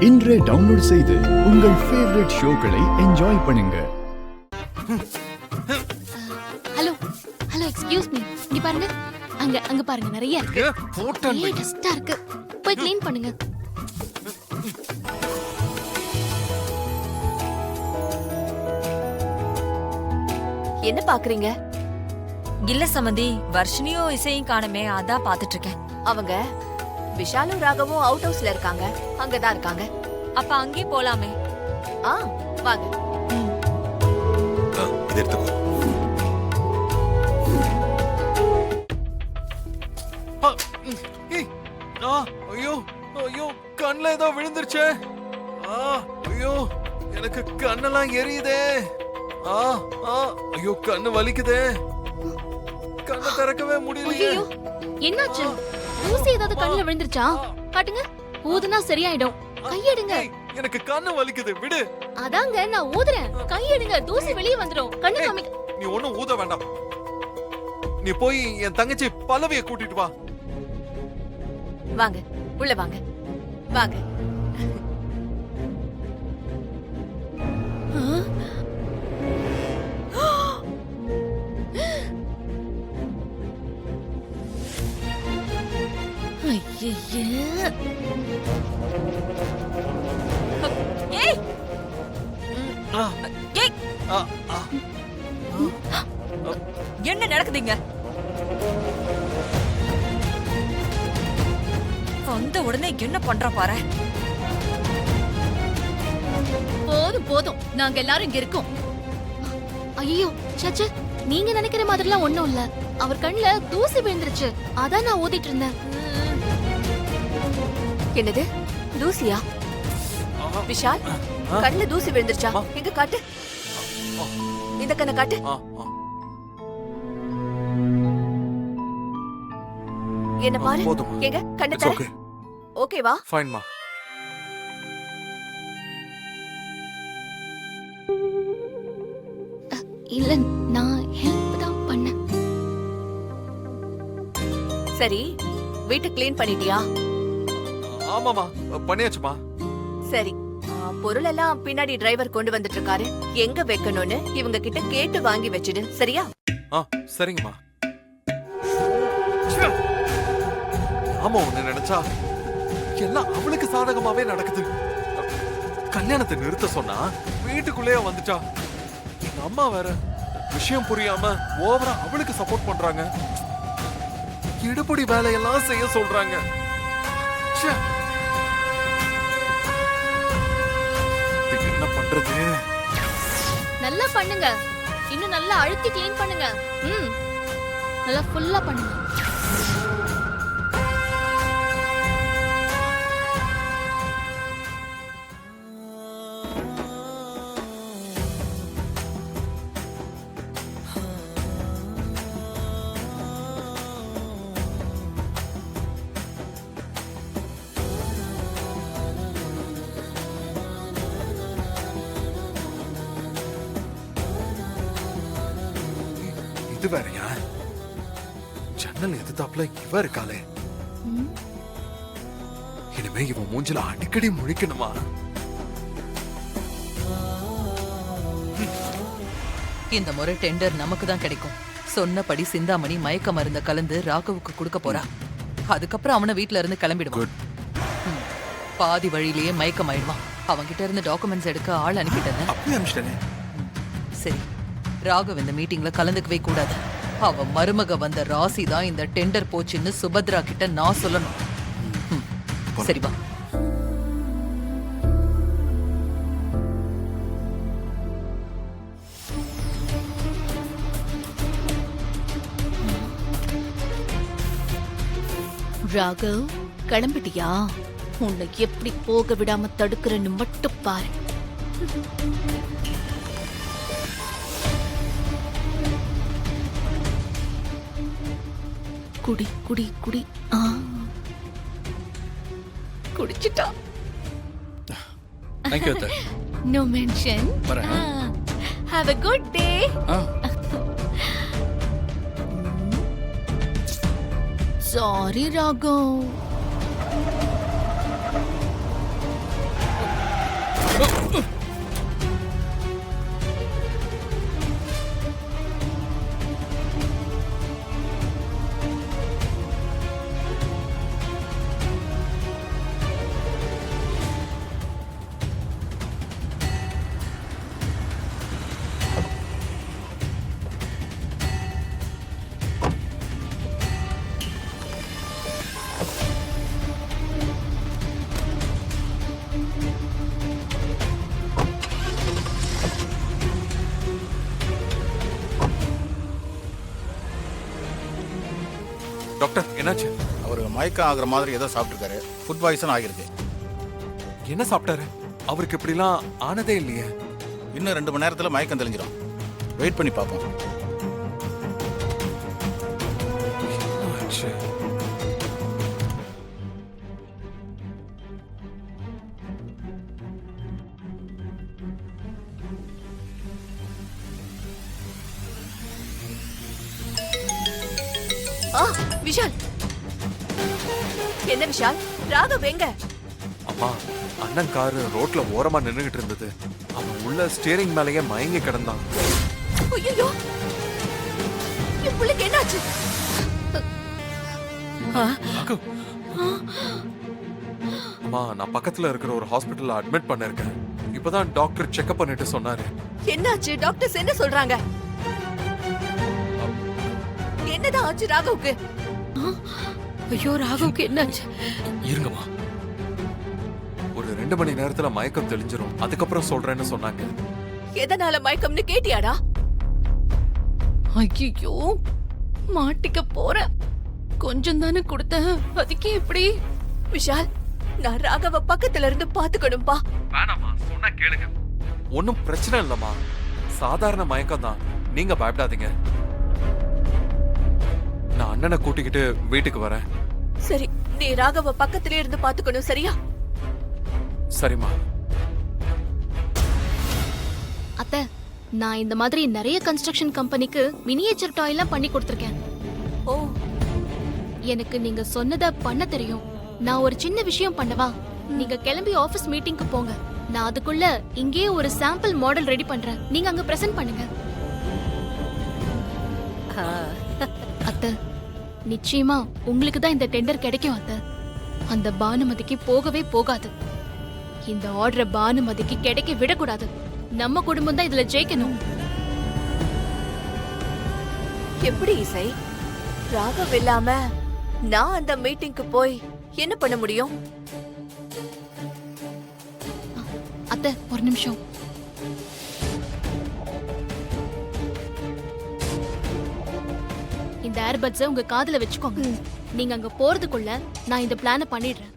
இன்றே டவுன்லோட் செய்து உங்கள் ஃபேவரட் ஷோக்களை என்ஜாய் பண்ணுங்க. ஹலோ ஹலோ எக்ஸ்கியூஸ் மீ, இங்க பாருங்க. அங்க பாருங்க, நிறைய இருக்கு. போட்டோ டஸ்டா இருக்கு, போய் க்ளீன் பண்ணுங்க. என்ன பாக்குறீங்க? இல்ல சம்பந்தி, வர்ஷினியும் இசையும் காணுமே, அதான் பாத்துட்டு இருக்கேன். அவங்க விஷாலும் ராகவும் அவுட் ஹவுஸ்ல இருக்காங்க, அங்கதான் இருக்காங்க. அப்ப அங்கே போலாமே. வாங்க. இது எடுத்துக்கோ. ஐயோ ஐயோ, கண்ணுல ஏதோ விழுந்துருச்சே. ஐயோ, எனக்கு கண்ணெல்லாம் எரியுதே. ஐயோ, கண்ணு வலிக்குதே. கண்ணை திறக்கவே முடியலையே. என்னாச்சு? ஊசி ஏதாவது கண்ணுல விழுந்துருச்சா? காட்டுங்க, ஊதுனா சரியாயிடும். கையெடுங்க. எனக்கு கண்ணு வலிக்குது, விடு. அதாங்க நான் ஊதுறேன், கையெடுங்க. தூசி வெளியே வந்துரும். கண்ணு காமிக்க. நீ ஒண்ணும் ஊத வேண்டாம். நீ போய் என் தங்கச்சி பல்லவியை கூட்டிட்டு வா. வாங்க, உள்ள வாங்க. வாங்க. என்ன நடக்குதுங்க? வந்த உடனே என்ன பண்ற பாரு. போதும் போதும், நாங்க எல்லாரும் இங்க இருக்கோம். ஐயோ சச்ச, நீங்க நினைக்கிற மாதிரிலாம் ஒண்ணும் இல்ல. அவர் கண்ணுல தூசி விழுந்துருச்சு, அதான் நான் ஊதிட்டு இருந்தேன். என்னது தூசியா? விஷால், கண்ணுல தூசி விழுந்துருச்சா? எங்க காட்டு, இந்த கண்ணை காட்டு. என்ன பாரு, எங்க கண்ணை தர. ஓகேவா? ஃபைன்மா. இல்ல, நான் ஹெல்ப் தான் பண்ணேன். சரி, வீட்டை க்ளீன் பண்ணிட்டியா? ஆமாமா, பண்ணியாச்சுமா. சரி, பொருள் எல்லாம் பின்னாடி டிரைவர் கொண்டு வந்துட்டு இருக்காரு. எங்க வைக்கணும்னு இவங்க கிட்ட கேட்டு வாங்கி வச்சிடு, சரியா? சரிங்கம்மா. ஆமா, உன்னை நினைச்சா எல்லாம் அவளுக்கு சாதகமாவே நடக்குது. கல்யாணத்தை நிறுத்த சொன்னா வீட்டுக்குள்ளேயே வந்துட்டா. எங்க அம்மா வேற விஷயம் புரியாம ஓவரா அவளுக்கு சப்போர்ட் பண்றாங்க. எடுபடி வேலையெல்லாம் செய்ய சொல்றாங்க. என்ன பண்றது? நல்லா பண்ணுங்க, இன்னும் நல்லா அழுத்தி க்ளீன் பண்ணுங்க. நல்லா ஃபுல்லா பண்ணுங்க. இது வேறயா? ஜன்னல் எதிர்த்தாப்புல இவ இருக்காளே. இனிமே இவன் மூஞ்சில அடிக்கடி முழிக்கணுமா? இந்த முறை டெண்டர் நமக்கு தான் கிடைக்கும். சொன்னபடி சிந்தாமணி மயக்க மருந்த கலந்து ராகவுக்கு கொடுக்க போறா. அதுக்கப்புறம் அவனை வீட்ல இருந்து கிளம்பிடுவான். பாதி வழியிலேயே மயக்கம் ஆயிடுவான். அவன்கிட்ட இருந்து டாக்குமெண்ட்ஸ் எடுக்க ஆள் அனுப்பிட்டேன். சரி, ராகவ் இந்த மீட்டிங்ல கலந்துக்கவே கூடாது. அவ மருமக வந்த ராசி தான் இந்த டெண்டர் போச்சுன்னு சுபத்ரா கிட்ட நான் சொல்லணும். சரி வா. ராகவ், கிளம்பிட்டியா? உன்னை எப்படி போக விடாம தடுக்கிறன்னு மட்டும் பாரு. குடி குடி குடி. குடிச்சிட்டா. Thank you, Atta. No mention. Have a good day. Sorry, Raghav. Doctor என்னாச்சு? அவர் மயக்கம் ஆகுற மாதிரி ஏதோ சாப்பிட்டுருக்காரு. ஃபுட் பாய்சன் ஆகிருக்கு. என்ன சாப்பிட்டாரு? அவருக்கு இப்படிலாம் ஆனதே இல்லையே. இன்னும் 2 மணி நேரத்தில் மயக்கம் தெளிஞ்சிடும். வெயிட் பண்ணி பார்ப்போம். என்னாச்சு? ஆ விஷால், என்ன விஷால், ராகவ் எங்க? அம்மா, அண்ணன் காரு ரோட்ல ஓரமா நின்னுகிட்டு இருந்தது. அவன் உள்ள ஸ்டியரிங் மேலேயே மயங்கி கிடந்தான். ஐயோ, என் புள்ளைக்கு என்னாச்சு? ராகவ். அம்மா, நான் பக்கத்துல இருக்கிற ஒரு ஹாஸ்பிட்டல்ல அட்மிட் பண்ணிருக்கேன். இப்பதான் டாக்டர் செக்அப் பண்ணிட்டு சொன்னாரு. என்னாச்சு? டாக்டர்ஸ் என்ன சொல்றாங்க? என்னதான் ஆச்சு ராகவுக்கு? ஐயோ ராகவுக்கு என்னாச்சு? இருங்கம்மா, ஒரு 2 மணி நேரத்துல மயக்கம் தெளிஞ்சிரும். அதுக்கப்புறம் சொல்றேன்னு சொன்னாங்க. எதனால மயக்கம்னு கேட்டியாடா? ஐயோ மாட்டிக்க போறேன். கொஞ்சம் தானே கொடுத்தேன், அதுக்கே எப்படி? விஷால், நான் ராகவ பக்கத்துல இருந்து பாத்துக்கணும்பா. வேணாமா, சொன்னா கேளுங்க. ஒன்னும் பிரச்சனை இல்லம்மா, சாதாரண மயக்கம் தான். நீங்க பயப்படாதீங்க. நான் அண்ணனை கூட்டிக்கிட்டு வீட்டுக்கு வரேன். சரி, நீ ராகவ பக்கத்திலே இருந்து பாத்துக்கணும், சரியா? சரிம்மா. அத்தை, நான் இந்த மாதிரி நிறைய கன்ஸ்ட்ரக்ஷன் கம்பெனிக்கு மினியேச்சர் டாய் எல்லாம் பண்ணி கொடுத்திருக்கேன். ஓ, எனக்கு நீங்க சொன்னதை பண்ண தெரியும். நான் ஒரு சின்ன விஷயம் பண்ணவா? நீங்க கிளம்பி ஆபீஸ் மீட்டிங்க்கு போங்க. நான் அதுக்குள்ள இங்கேயே ஒரு சாம்பிள் மாடல் ரெடி பண்றேன். நீங்க அங்க பிரசன்ட் பண்ணுங்க. அத்தை, நிச்சயமா உங்களுக்கு தான் இந்த டெண்டர் கிடைக்கும் அத்தை. அந்த பானுமதிக்கு போகவே போகாது. இந்த ஆர்டர் பானுமதிக்கு கிடைக்க விடக்கூடாது. நம்ம குடும்பம் தான் இதுல ஜெயிக்கணும். எப்படி இசை? ராகவ் இல்லாம நான் அந்த மீட்டிங்க்கு போய் என்ன பண்ண முடியும்? அத்தை, ஒரு நிமிஷம். இந்த ஏர்பட்ஸை உங்க காதுல வச்சுக்கோங்க. நீங்க அங்க போறதுக்குள்ள நான் இந்த பிளான பண்ணிடுறேன்.